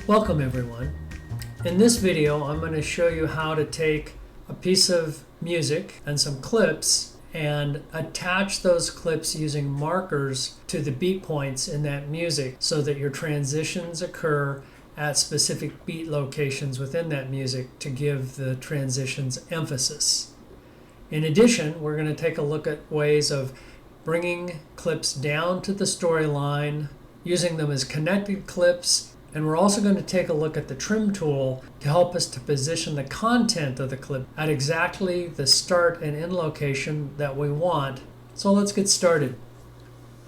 Welcome everyone. In this video I'm going to show you how to take a piece of music and some clips and attach those clips using markers to the beat points in that music so that your transitions occur at specific beat locations within that music to give the transitions emphasis. In addition, we're going to take a look at ways of bringing clips down to the storyline, using them as connected clips, and we're also going to take a look at the trim tool to help us to position the content of the clip at exactly the start and end location that we want. So let's get started.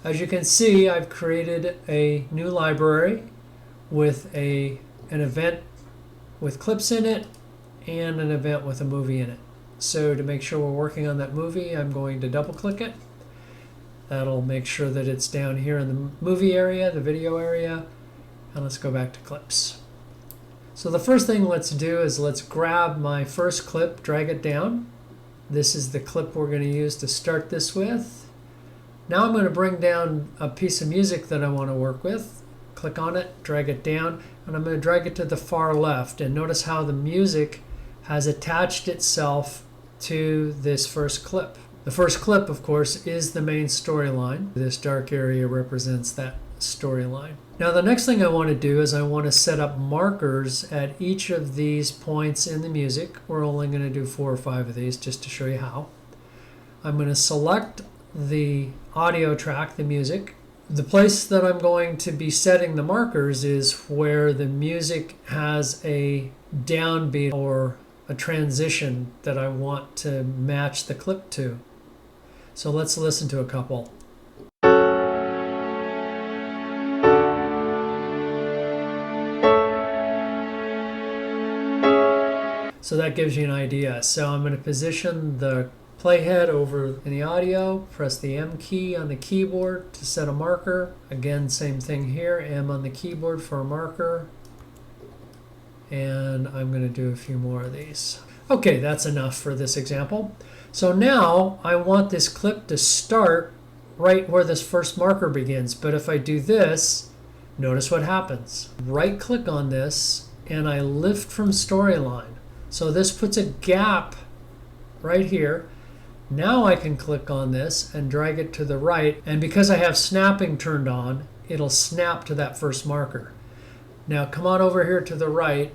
As you can see, I've created a new library with an event with clips in it and an event with a movie in it. So to make sure we're working on that movie, I'm going to double click it. That'll make sure that it's down here in the movie area, the video area. And let's go back to clips. So the first thing let's do is let's grab my first clip, drag it down. This is the clip we're going to use to start this with. Now I'm going to bring down a piece of music that I want to work with. Click on it, drag it down, and I'm going to drag it to the far left. And notice how the music has attached itself to this first clip. The first clip, of course, is the main storyline. This dark area represents that storyline. Now the next thing I want to do is I want to set up markers at each of these points in the music. We're only going to do 4 or 5 of these just to show you how. I'm going to select the audio track, the music. The place that I'm going to be setting the markers is where the music has a downbeat or a transition that I want to match the clip to. So let's listen to a couple. So that gives you an idea. So I'm going to position the playhead over in the audio, press the M key on the keyboard to set a marker. Again, same thing here, M on the keyboard for a marker. And I'm going to do a few more of these. Okay, that's enough for this example. So now I want this clip to start right where this first marker begins. But if I do this, notice what happens. Right click on this and I lift from storyline. So this puts a gap right here. Now I can click on this and drag it to the right. And because I have snapping turned on, it'll snap to that first marker. Now come on over here to the right.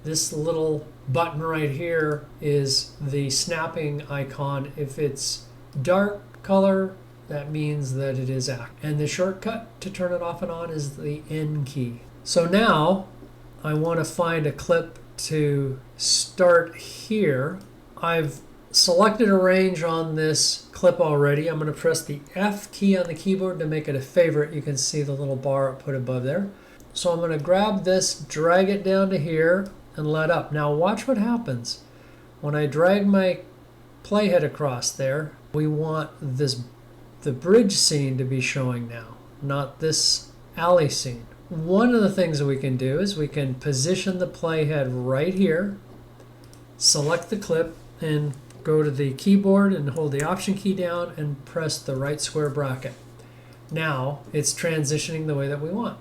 This little button right here is the snapping icon. If it's dark color, that means that it is active. And the shortcut to turn it off and on is the N key. So now I want to find a clip to start here. I've selected a range on this clip already. I'm going to press the F key on the keyboard to make it a favorite. You can see the little bar I put above there. So I'm going to grab this, drag it down to here, and let up. Now watch what happens. When I drag my playhead across there, we want the bridge scene to be showing now, not this alley scene. One of the things that we can do is we can position the playhead right here, select the clip, and go to the keyboard and hold the Option key down and press the right square bracket. Now it's transitioning the way that we want.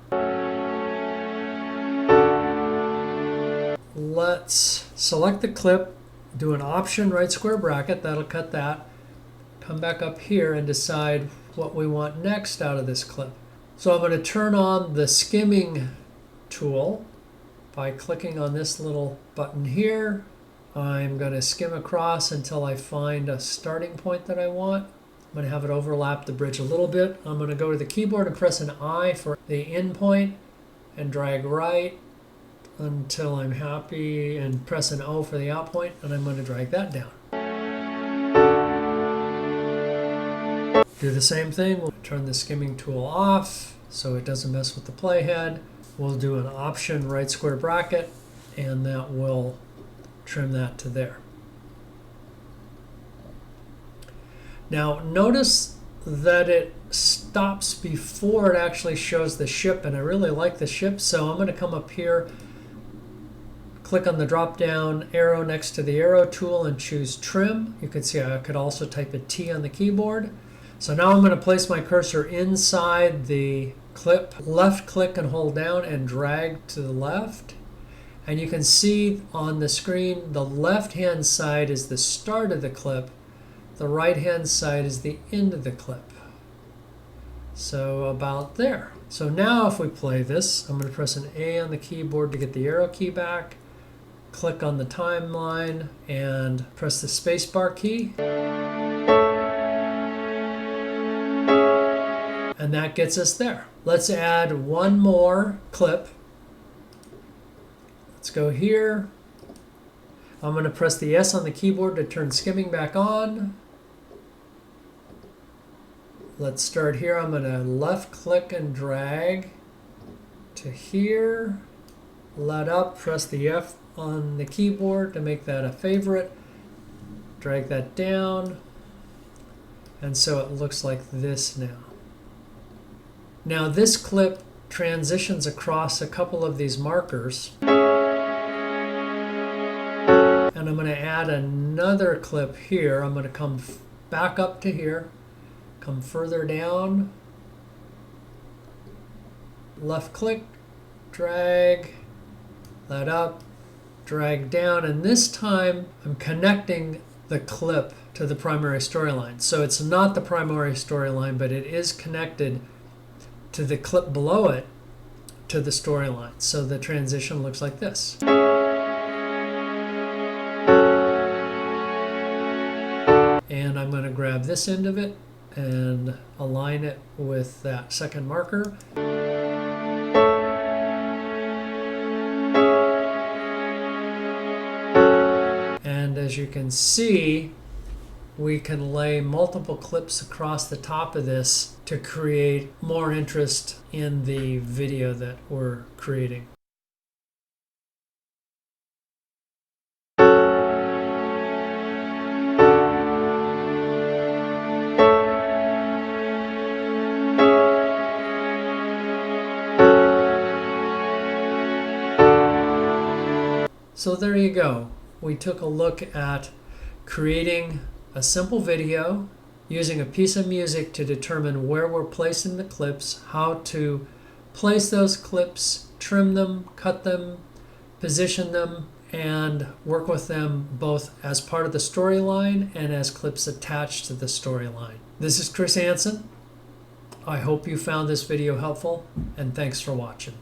Let's select the clip, do an Option right square bracket, that'll cut that. Come back up here and decide what we want next out of this clip. So I'm going to turn on the skimming tool by clicking on this little button here. I'm going to skim across until I find a starting point that I want. I'm going to have it overlap the bridge a little bit. I'm going to go to the keyboard and press an I for the in point and drag right until I'm happy and press an O for the out point, and I'm going to drag that down. Do the same thing. We'll turn the skimming tool off so it doesn't mess with the playhead. We'll do an Option right square bracket, and that will trim that to there. Now notice that it stops before it actually shows the ship, and I really like the ship, so I'm going to come up here, click on the drop down arrow next to the arrow tool and choose trim. You can see I could also type a T on the keyboard. So now I'm going to place my cursor inside the clip, left click and hold down and drag to the left. And you can see on the screen the left hand side is the start of the clip, the right hand side is the end of the clip. So about there. So now if we play this, I'm going to press an A on the keyboard to get the arrow key back, click on the timeline and press the spacebar key. And that gets us there. Let's add one more clip. Let's go here. I'm going to press the S on the keyboard to turn skimming back on. Let's start here. I'm going to left click and drag to here. Let up, press the F on the keyboard to make that a favorite. Drag that down. And so it looks like this now. Now this clip transitions across a couple of these markers. And I'm going to add another clip here. I'm going to come back up to here. Come further down, left click, drag, let up, drag down, and this time I'm connecting the clip to the primary storyline. So it's not the primary storyline, but it is connected to the clip below it to the storyline. So the transition looks like this. And I'm going to grab this end of it and align it with that second marker. And as you can see, we can lay multiple clips across the top of this to create more interest in the video that we're creating. So there you go. We took a look at creating a simple video using a piece of music to determine where we're placing the clips, how to place those clips, trim them, cut them, position them, and work with them both as part of the storyline and as clips attached to the storyline. This is Chris Hansen. I hope you found this video helpful, and thanks for watching.